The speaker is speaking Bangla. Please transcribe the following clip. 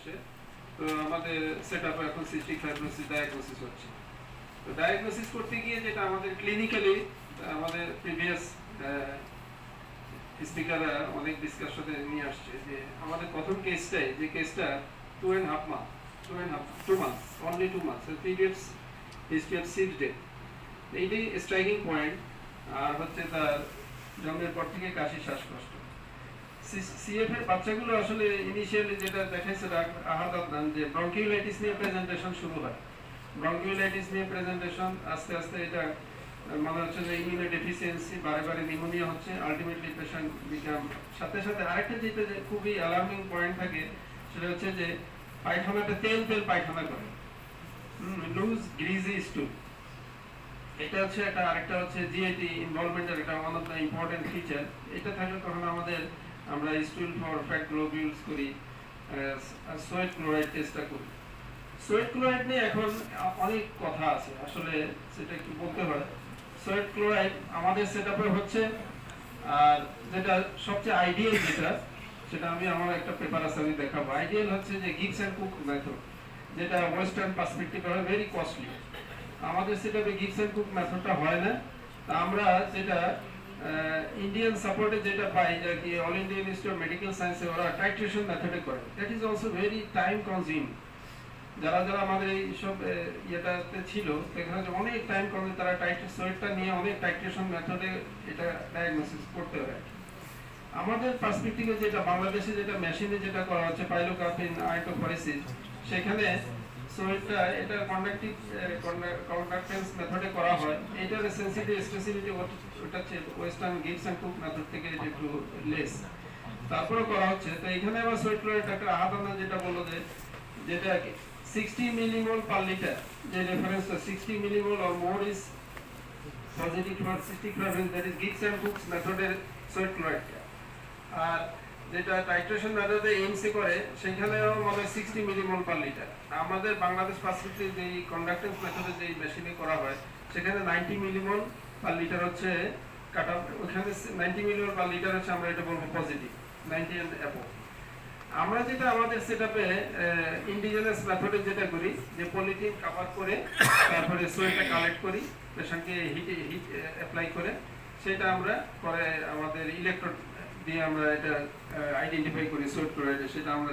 আসছে। তো আমাদের সেটআপে এখন সিস্টিক ফাইব্রোসিস ডায়াগনোসিস হচ্ছে। তো ডায়াগনোসিস করতে গিয়ে যেটা আমাদের ক্লিনিক্যালি আমাদের প্রিভিয়াস স্পিকাররা অনেক ডিসকাশনে নিয়ে আসছে যে আমাদের প্রথম কেসটাই যে কেসটা 2.5 months only 2 months periods history of seed day, এইটাই স্ট্রাইকিং পয়েন্ট। আর হচ্ছে তার জন্মের পর থেকে কাশি শ্বাসকষ্ট। সিএফ এর বাচ্চাগুলো আসলে ইনিশিয়ালি যেটা দেখাইছে আহাদ আদনান যে ব্রঙ্কিওলাইটিস নিয়ে প্রেজেন্টেশন শুরু হয়। ব্রঙ্কিওলাইটিস নিয়ে প্রেজেন্টেশন আস্তে আস্তে এটা মনে হচ্ছে যে ইমিউনো ডেফিসিয়েন্সি, বারে বারে নিউমোনিয়া হচ্ছে, আলটিমেটলি পেশেন্ট বিকাম। সাথে সাথে আরেকটা যেটা যে খুবই অ্যালার্মিং পয়েন্ট থাকে সেটা হচ্ছে যে পায়খানাটা তেল তেল পায়খানা করে, লুজ গ্রিজি স্টুল। এটা হচ্ছে একটা। আরেকটা হচ্ছে জিআইটি ইনভলভমেন্টের একটা one of the important feature. এটা থাকলে তখন আমরা স্টুল ফর ফ্যাট গ্লোবিউলস করি, সোয়েট ক্লোরাইড টেস্টটা করি। সোয়েট ক্লোরাইড নিয়ে এখন অনেক কথা আছে, আসলে সেটা একটু বলতে হয়। সোয়েট ক্লোরাইড আমাদের সেটআপে হচ্ছে, আর যেটা সবচেয়ে আইডিয়াল সেটা আমি আমার একটা পেপার আছে আমি দেখাবো। আইডিয়াল হচ্ছে যে গিবস এন্ড কুক মেথড, যেটা ওয়েস্টার্ন পার্সপেক্টিভে হয় ভেরি কস্টলি। আমাদের সেটআপে গিবস এন্ড কুক মেথডটা হয় না। তা আমরা যেটা ইন্ডিয়ান সাপোর্টে যেটা পাই, যে কি all Indian institute of medical সায়েন্সে ওরা টাইট্রেশন মেথডে করে, that is also very time consuming. যারা যারা আমাদের এই সব ইয়েটাতে ছিল সেখানে অনেক টাইম কমে, তারা সোয়েটটা নিয়ে অনেক টাইট্রেশন মেথডে এটা ডায়াগনোসিস করতে হয়। আমাদের পার্সপেক্টিভে যেটা বাংলাদেশে যেটা মেশিনে যেটা করা হচ্ছে পাইলোকার্পিন আয়োটোফরেসিস, সেখানে সোয়েটটা এটা কন্ডাক্টেন্স মেথডে করা হয়। এটার সেন্সিটিভ স্পেসিফিটি ওটা হচ্ছে western Gibbs and Cook method থেকে এটা একটু লেস, তারপরে করা হচ্ছে। তো এখানে আবার সোয়েট ক্লোরাইড একটা আহাদানা যেটা বললো যে যেটা 60 millimole per liter, যে reference 60 millimole or more is positive for cystic fibrosis, that is Gibbs and Cook's মেথডের সোয়েট ক্লোরাইড। আর যেটা টাইট্রেশন মেথডে এমসি করে সেখানেও মানে 60 millimole per liter। আমাদের বাংলাদেশ পার্সপেক্টিভ যেই কন্ডাক্টেন্স মেথডে যেই মেশিনে করা হয় সেখানে 90 millimole per liter হচ্ছে কাটা, ওখানে 90 millimole per liter হচ্ছে আমরা এটা বলবো পজিটিভ, 90 and above। আমরা যেটা আমাদের সেটআপে ইন্ডিজিনাস মেথডে যেটা করি যে পলিথিন কভার করে তারপরে সোয়েটটা কালেক্ট করি, পেশেন্টকে হিট অ্যাপ্লাই করে, সেটা আমরা পরে আমাদের ইলেকট্রোড দিয়ে আমরা এটা আইডেন্টিফাই করি সোয়েট ক্লোরাইড, সেটা আমরা